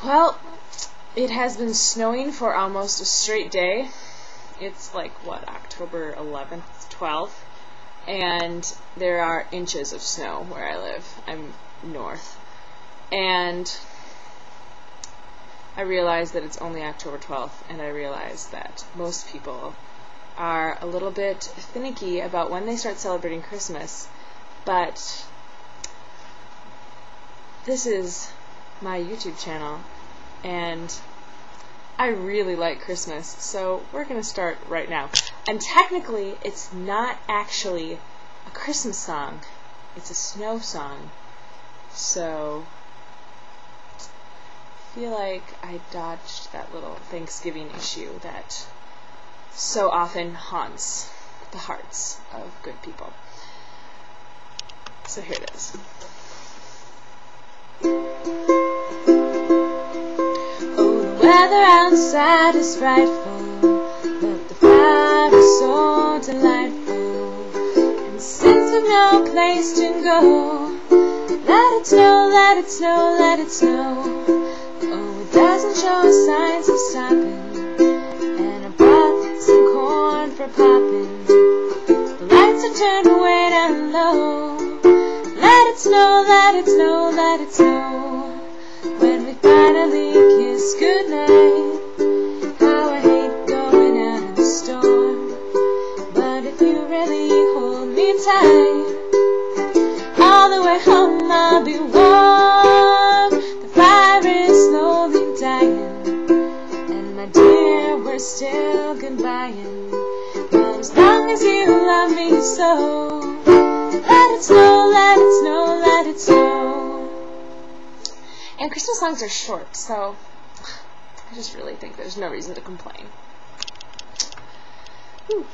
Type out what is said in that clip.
Well, it has been snowing for almost a straight day. It's like, what, October 11th, 12th? And there are inches of snow where I live. I'm north. And I realize that it's only October 12th, and I realize that most people are a little bit finicky about when they start celebrating Christmas. But this is my YouTube channel, and I really like Christmas, so we're going to start right now. And technically, it's not actually a Christmas song, it's a snow song. So I feel like I dodged that little Thanksgiving issue that so often haunts the hearts of good people. So here it is. Weather outside is frightful, but the fire is so delightful. And since we've no place to go, let it snow, let it snow, let it snow. Oh, it doesn't show signs of stopping, and I brought some corn for popping. The lights are turned way down low. Let it snow, let it snow, let it snow. When we finally kiss goodnight, how I hate going out in the storm. But if you really hold me tight, all the way home I'll be warm. The fire is slowly dying, and my dear, we're still goodbying. But as long as you love me so, let it snow, let it snow, let it snow. And Christmas songs are short, so I just really think there's no reason to complain. Whew.